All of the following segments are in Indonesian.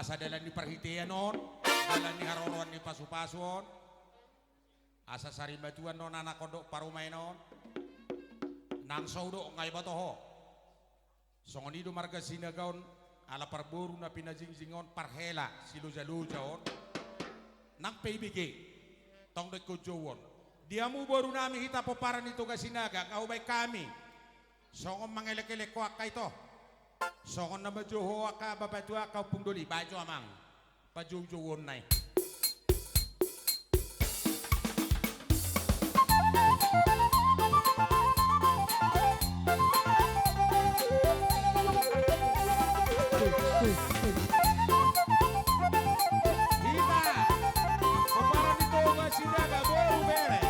asa dalan ni parhitian non, dalan ni haroron ni pasupasuon, asa sarimatuan non anak kodok parumay non, nang saudo ngay batoho, songonido marga sinagaon, ala parburu na pinajingzingon parhela siluja-lujaon, nang PBG, tong dekujowon, diamu baru nami hita poparan itu ka sinaga, kaubay kami, songong mangelek-elek ko akay to. Songon na majuho ka babatua ka pungdoli baju amang pajujuwon nay Hima paparan ito nga sinaga baru bere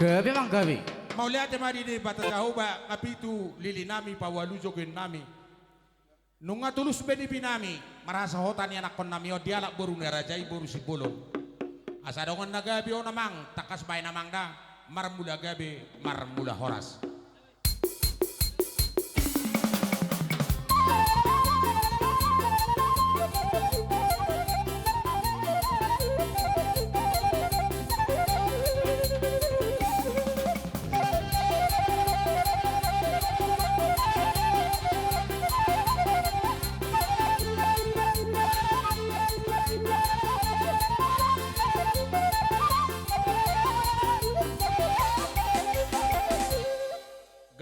Gabi mang gabi. mau lihat mari di bata jauh ba kapitu lili nami pawalu jogen nami nunga tulus beni pinami marasa hotan anak kon nami o dialak baru nerajai baru si bolong asa dongon nagabi o namang takas bay namang da marmula gabi marmula horas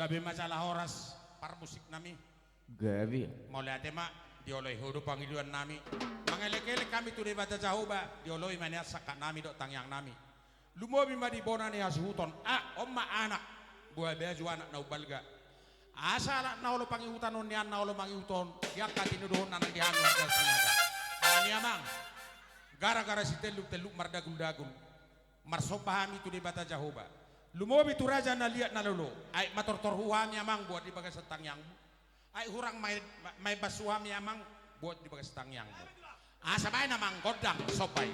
gabi masalah horas par musik nami Gabi. mau lihat mak dioloi hudu panggiluan nami mangelek-elek kami tu di bata jauh ba dioloi mania sakak nami dok tangyang nami lumobi ma di bona ni asuhuton omma anak buah baju anak nau balga asal nau lo pangi hutan nian nau lo mangi huton dia katinu dohon anak dihan warga sinaga ani amang gara-gara si teluk mardagul-dagul marsobahami tu di bata jauh ba lumobi tu raja na liat na lolo ay matortor huami amang buat di bagas setang yang ay hurang may basuami amang buat di bagas setang yang sabay namang godang sopay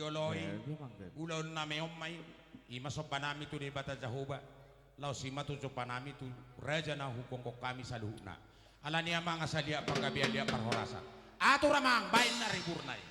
dioloi ulon na meom may imasop panami tu di bata jahoba lau sima tu panami tu raja na hukum kok kami saluhna ala niya mga salia paggabian dia parhorasan ato ramang bain na riburnay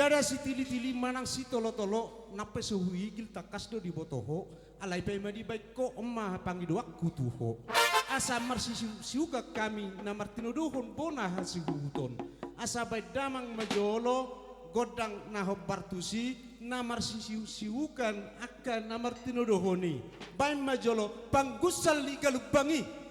Dada si tili-tili manang si tolo-tolo nape suhuigil takas do di botoho alai pe madi baik ko emma pangidoak kutuho. Asa siuka kami na martinuduhon bona hasihuton. Asa baik damang majolo godang naho bartusi namar siukan akan namar tinuduhoni. Baik majolo panggusal ligalubangi.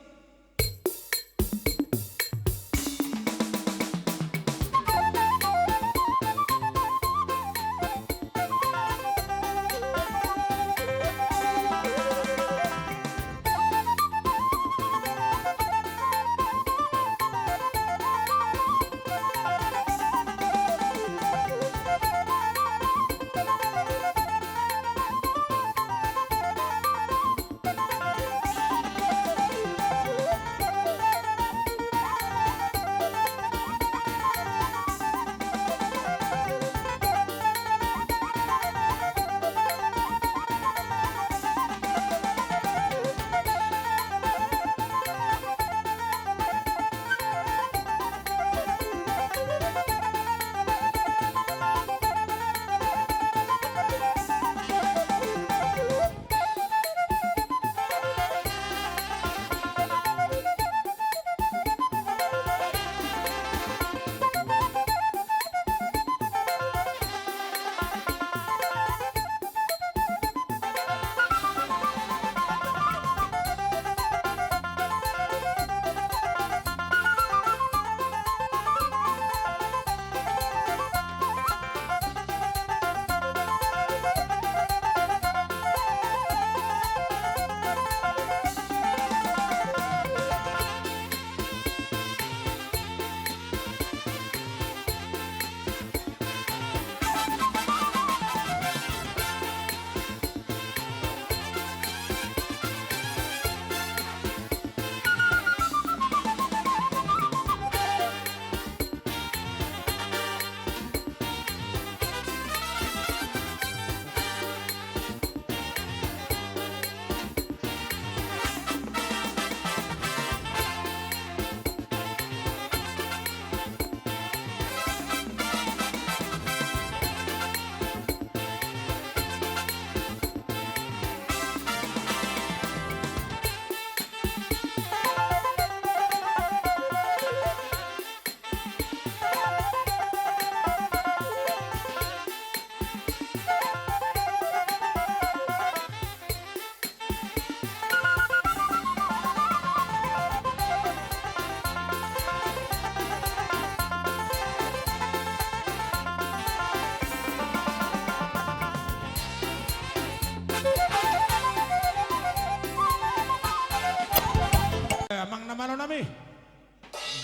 Mang namalo nami.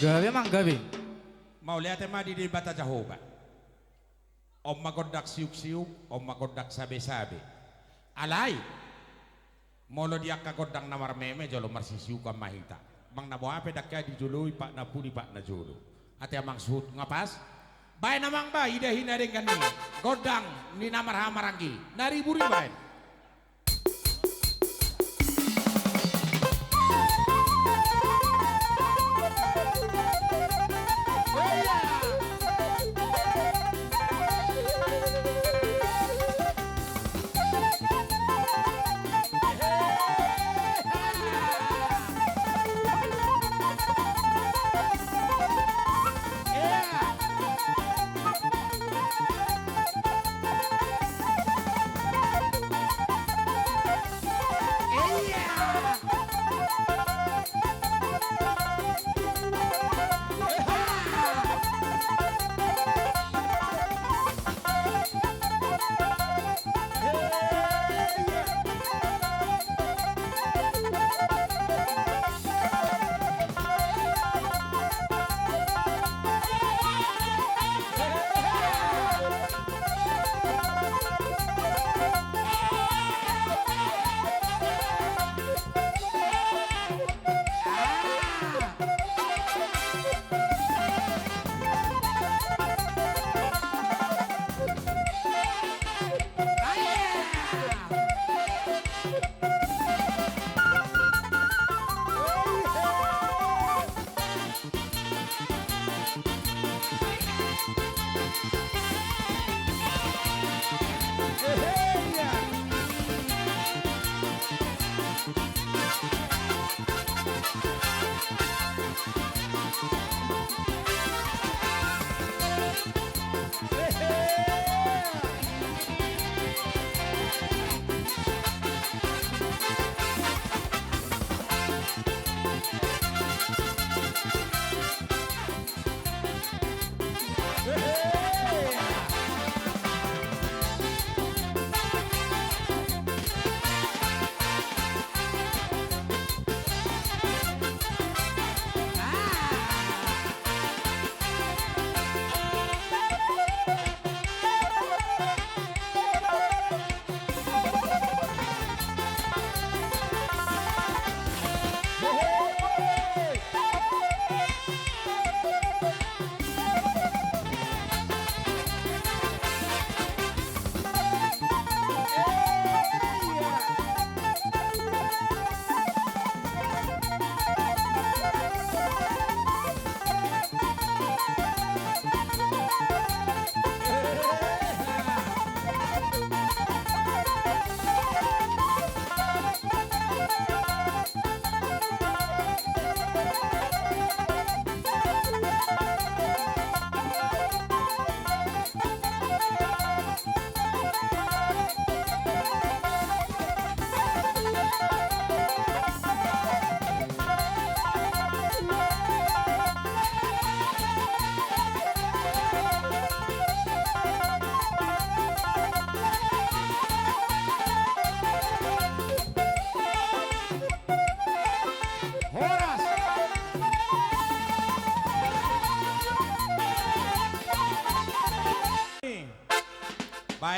Gabi mang gabi. Mau lihat emang di bata Jahoba. Om magodak siuk-siuk, om magodak sabe-sabe. Alai. Molo dia kagodang namar meme jolo marsisiuk am mahita. Mang nabo ape dakya di jului pak na puni pak na jolo. Ate amang suhut ngapas. Bae namang ba ida hina dengan ni. Godang ni namar hamarangi. Nari buri bae.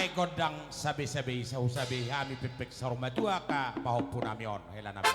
Ay godang sabi-sabi sa usabi ami pipik sa rumah dua ka pahopun ami on hela nabi.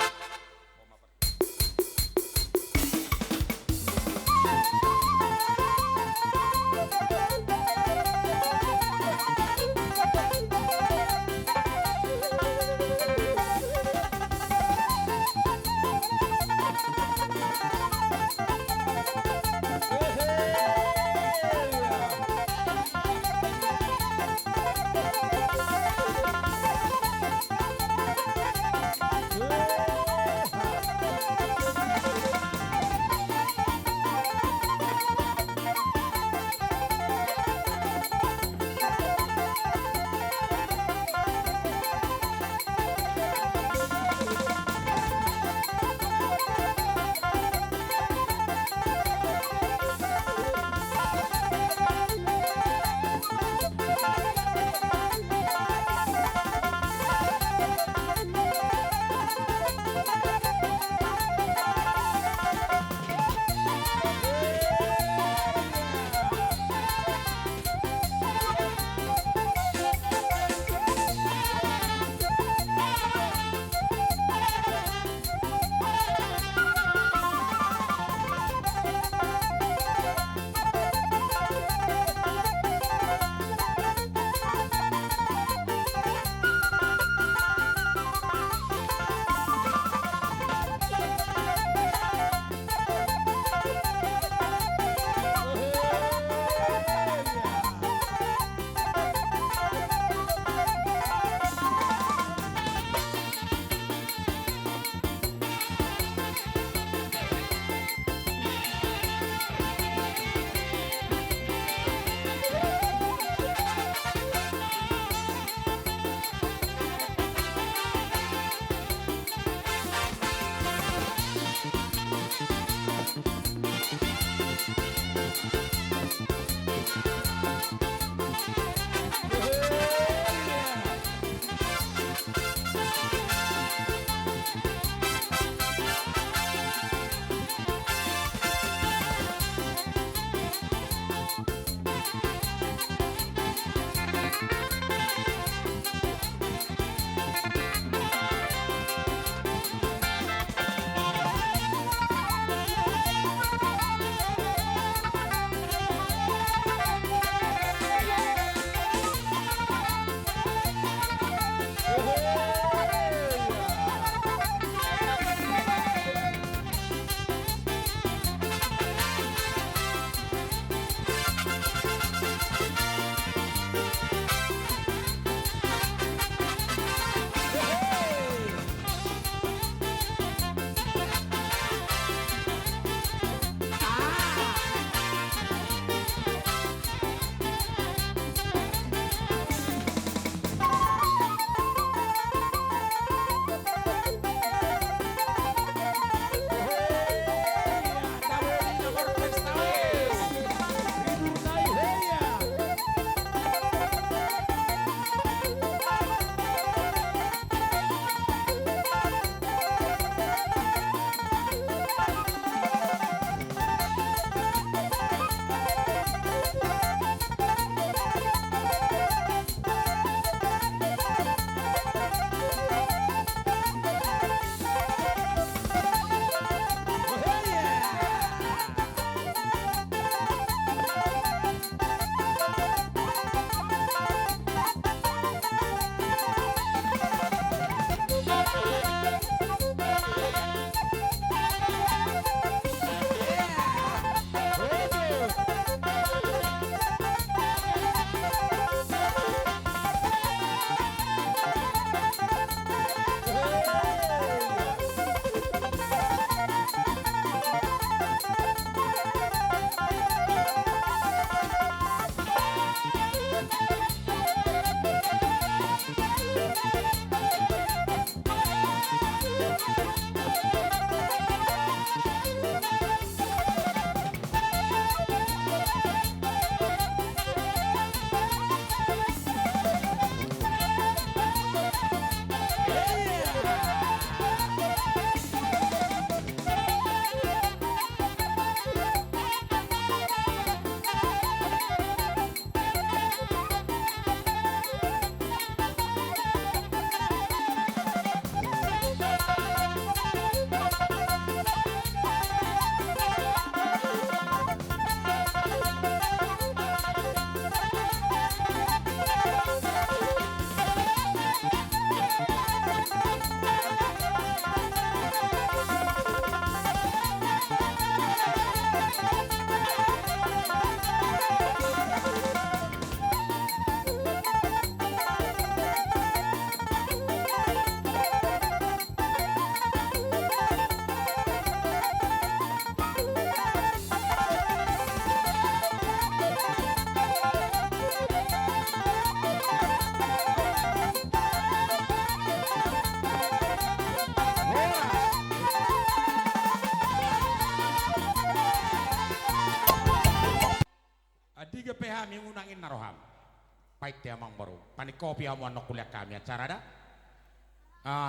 Pait dia mang baru. Panik kopi amu anak kuliah kami acara dah.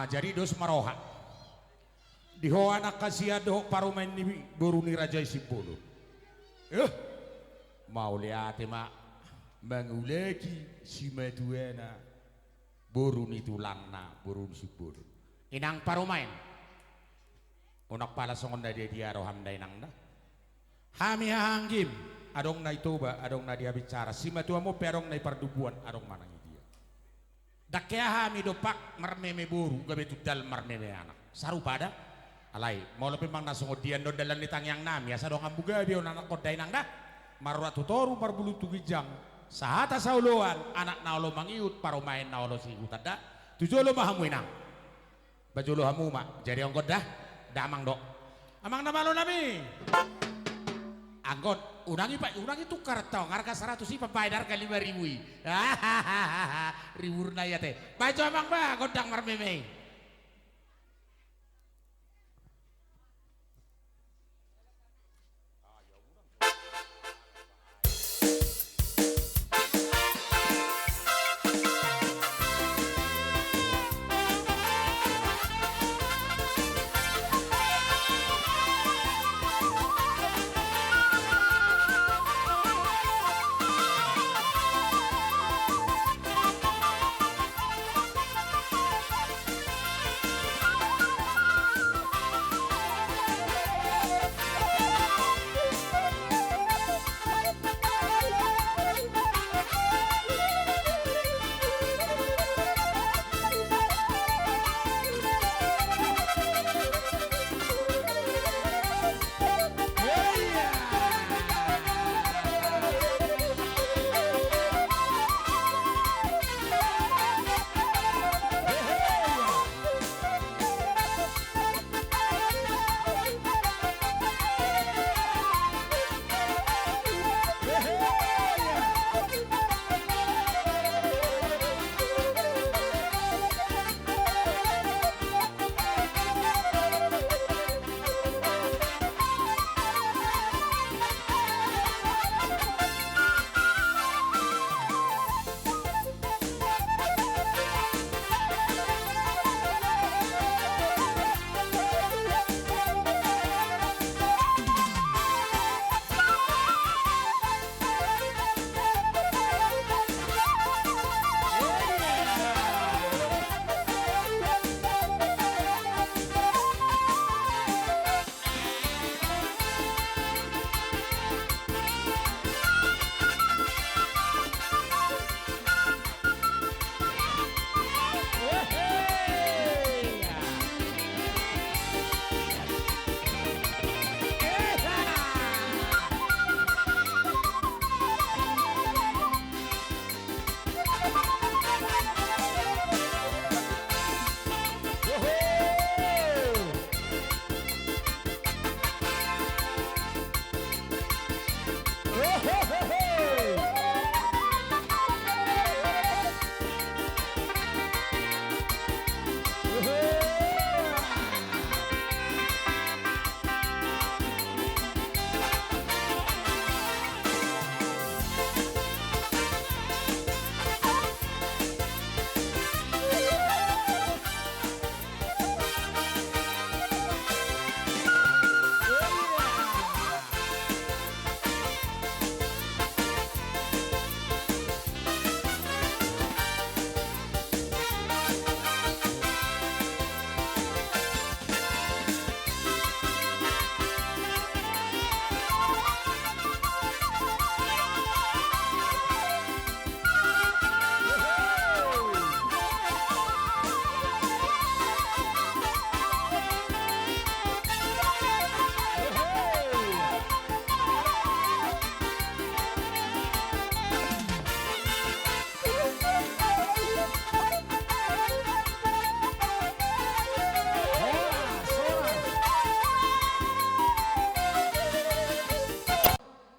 Jadi dos maroha. Di ho anak kasih do parumain ni baru ni Raja Isipolo. Mau lihat mak manguleki si maduana baru ni tulangna baru si Isipolo. Inang parumain. Unak pala songon na dia roham da inang da. Hami hanggim. Adong na itoba, adong na dia bicara. Si matua mo perong na ipardubuan, adong manangi dia. Dakya hami dopak marmeme buru, gabe tudal marmeme anak. Saru pada, alay, mau lebih mang nasungod dian do dalan ni tangyang nami, asa dong ambuga biyo anak koday nang da. Marwa tutoru marbulu tugijang. Sahata sauluan, anak naulo mangiut, parumain naulo si hutada. Tujolo mahamu inang. Bajulo hamu mak, jadi ongkot dah, damang dok. Amang namalo nami. Anggot, urangi tukar tau, ngarga 100 sih pembayar ke 5.000. Hahaha, ribu na ya teh. Baju amang ba, godang marmeme.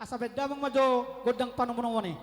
Sabed damang majo godang panumunong ni.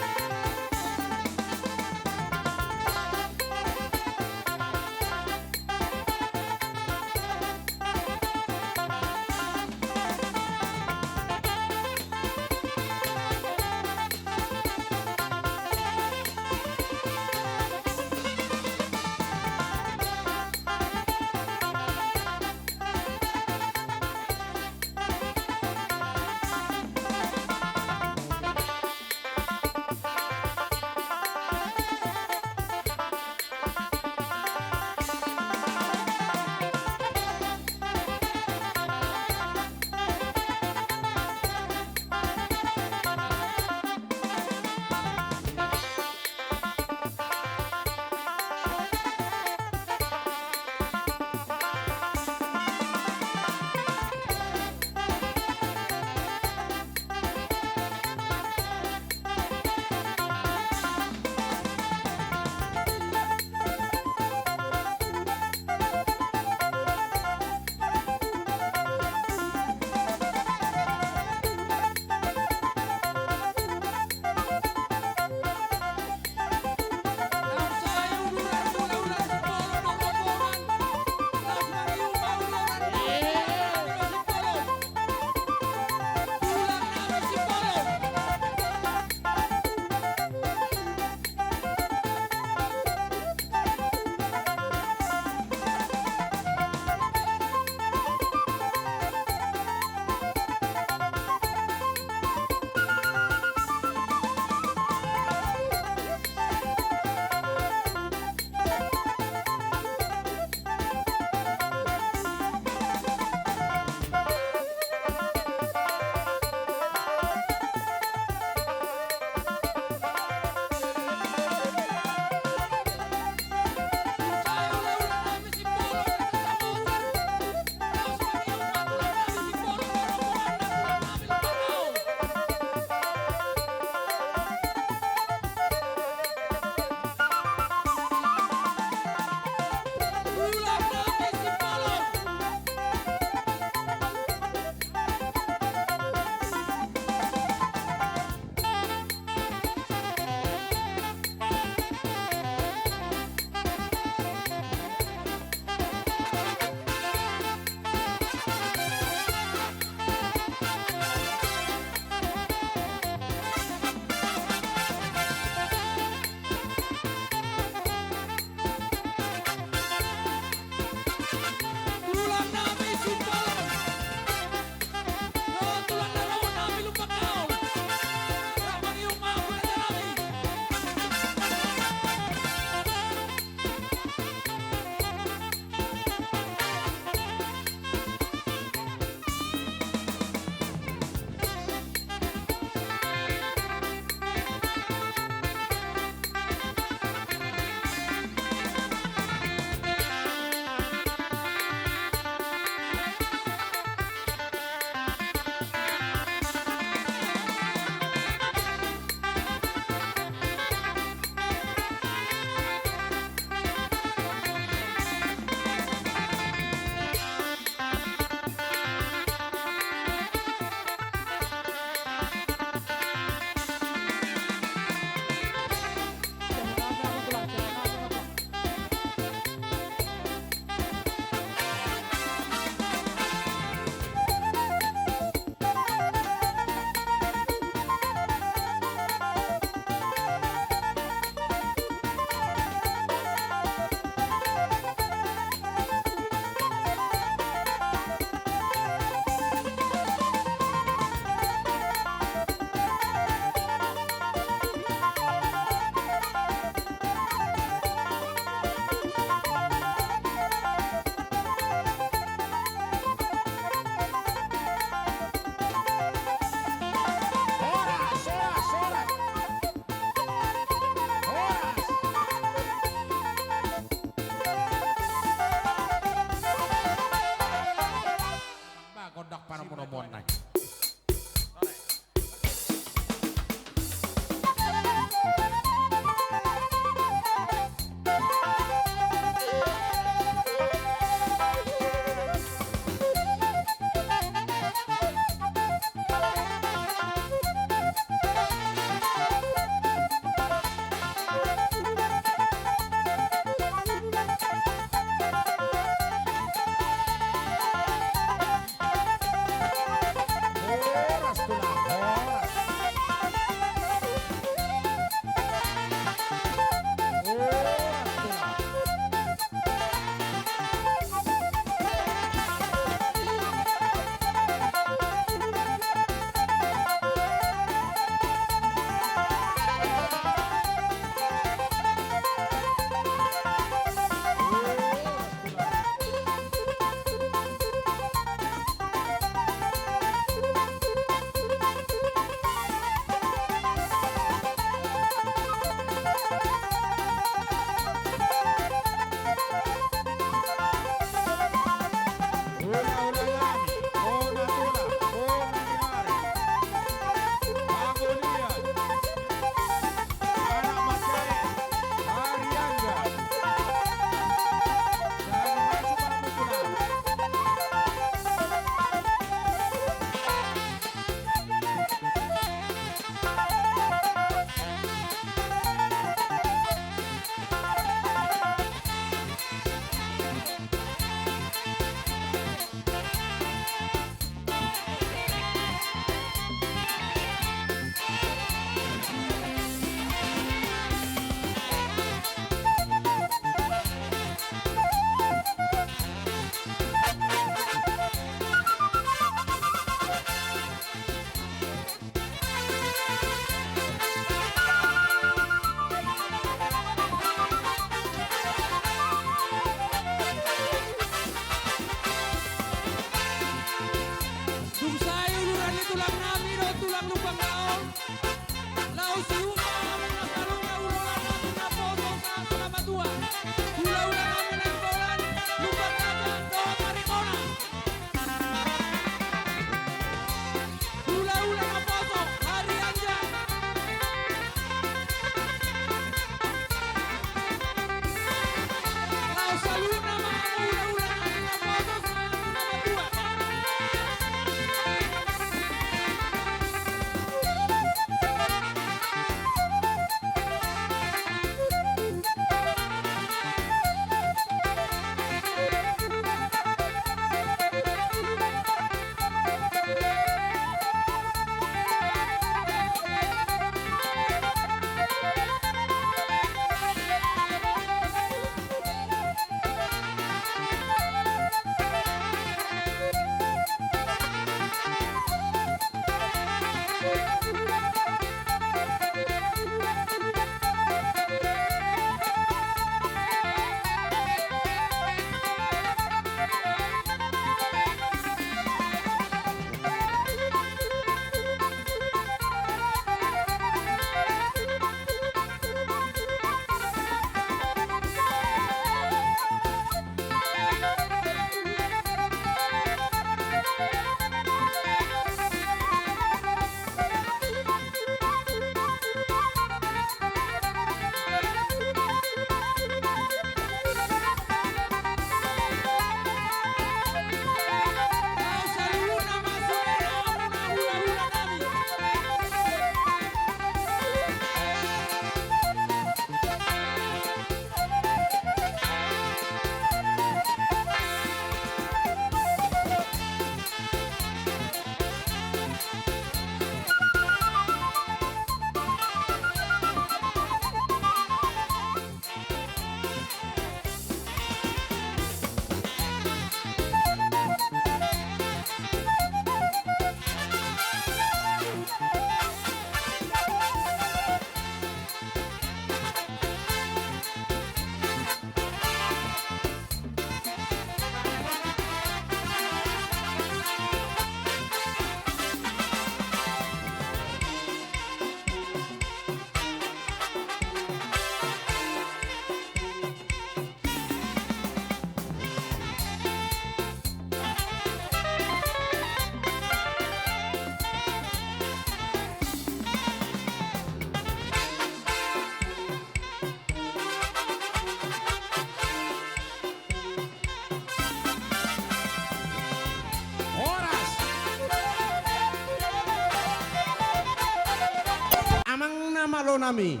talo nami.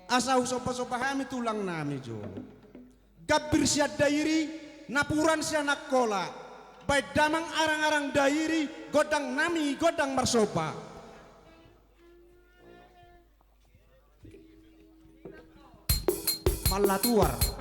Asa usopa-sopa kami tulang nami jo. Gabir siya dairi, napuran siya nakola. Baik damang arang-arang dairi, godang nami, godang marsopa. Malatuar.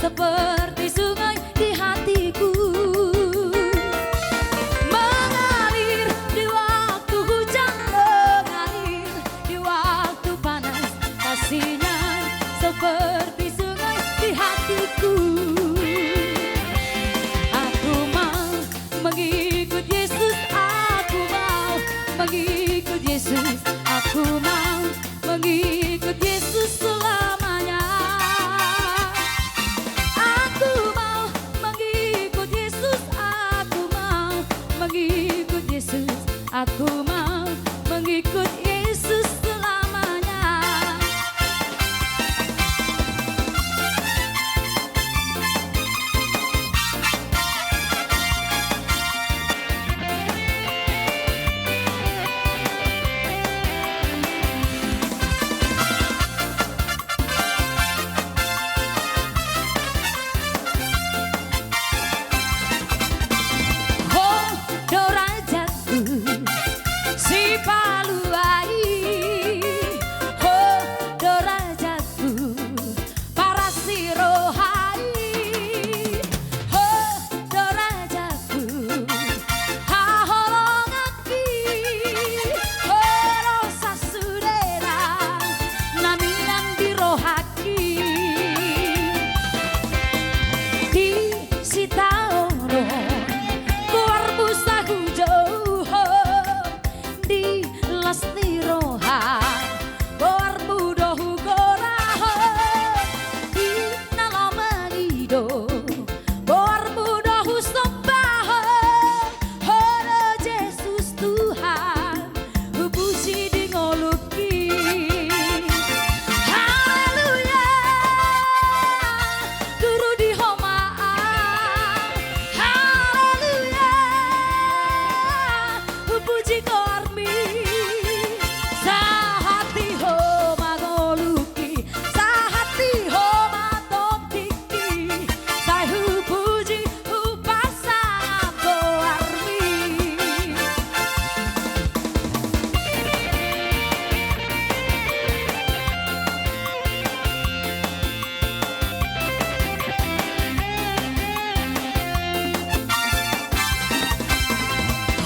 seperti sungai di hatiku, mengalir di waktu hujan, mengalir di waktu panas, kasihnya seperti sungai di hatiku. Aku mau mengikut Yesus, aku mau mengikut Yesus, aku mau mengikut Yesus selamanya. Aku mau mengikut Yesus, aku mau mengikut Yesus, aku mau mengikut Yesus selamanya. Oh, Dorajatku, si Paluai. Oh, Dorajatku, para si Rohai. Oh, Dorajatku, haholongaki. Oh, rosa sudera, naminan dirohaki. Di Sitaoro, keluar busaku jauh, di Lastiroha, keluar budohu goraho, di Nalomanido, keluar budohu sobaho. Oh, Yesus Tuhan, puji di ngoluki. Haleluya, guru di homaan. Haleluya, puji kormi. Sahati homa ngoluki, sahati homa topiki. Sahu puji upasang kormi.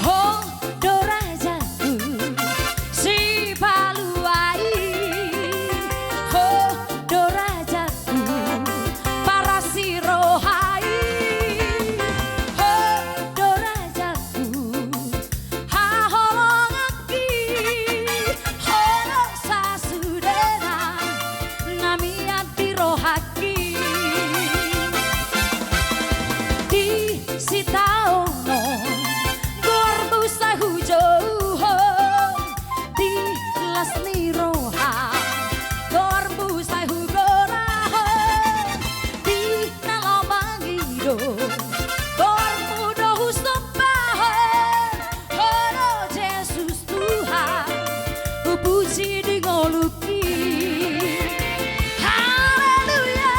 Oh, Dorajatku, si Paluai. Oh, Dorajatku, para si Rohai. Oh, Dorajatku, haholongaki. Oh, sasudena, namian dirohaki. Di Sitaono, gorbu sahu jauh, di Lasniroha, gorbu sahu goraho, di Nalomangido, gorbu dohu sobaho. Oh, Yesus Tuhan, puji di ngoluki. Haleluya,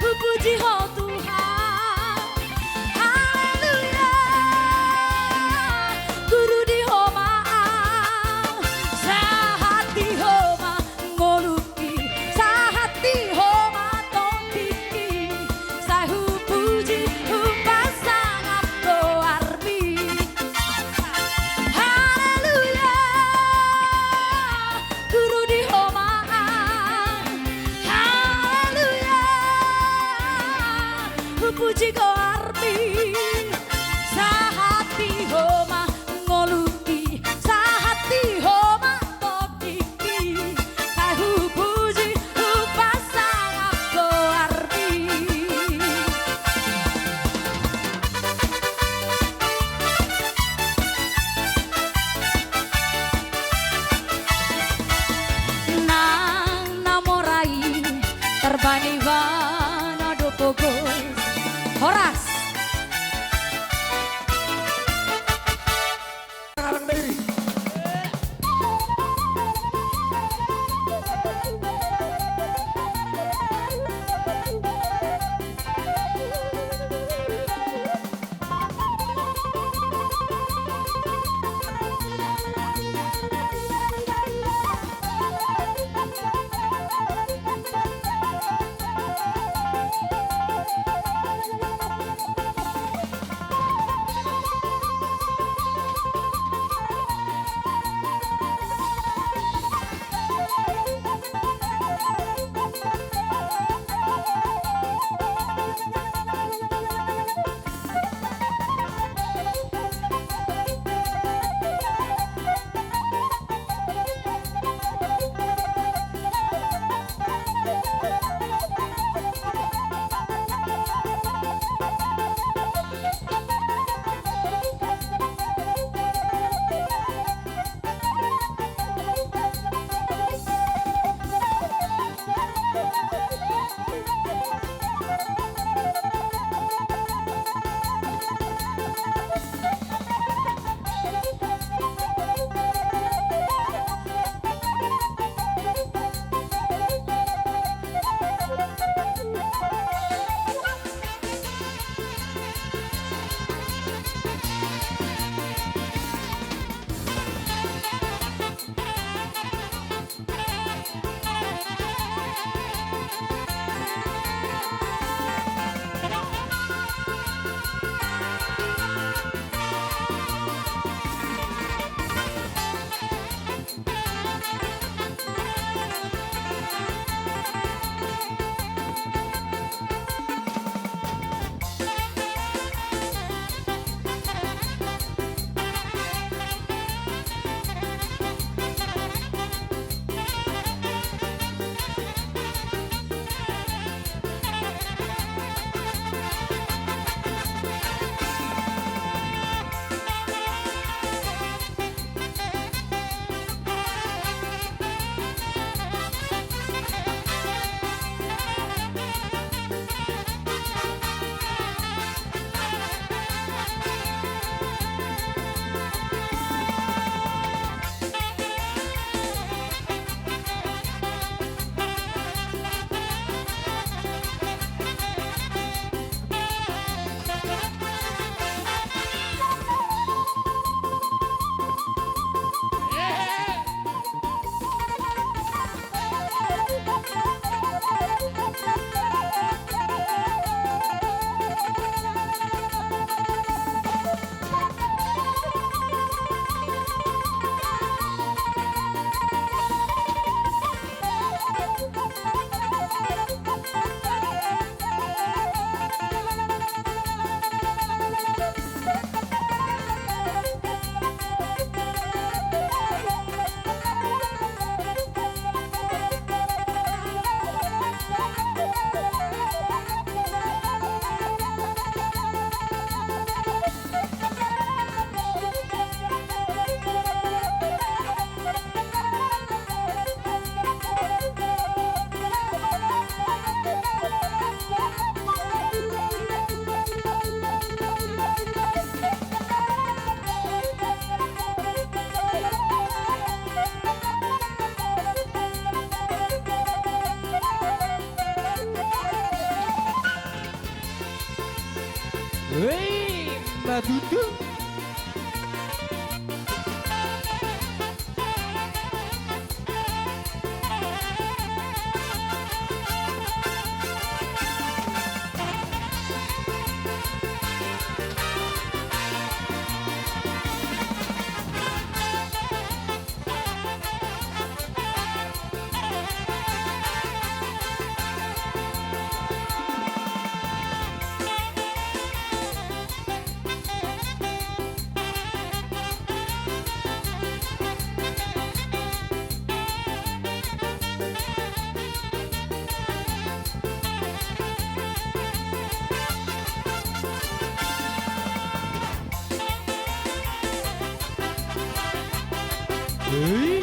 puji ho Tuhan. Haleluya, guru di homaan. Sahati homa ngoluki, sahati homa topiki. Sahu puji upasang apko armi. Haleluya, guru di homaan. Haleluya, puji ko armi. Sahati homa ngoluki, sahati homa topiki. Sahu puji upasang apko armi. Nang namorai terbani wana dopogos. Horas. Ngalang deui. Hei, Mbak Dudu. Hei.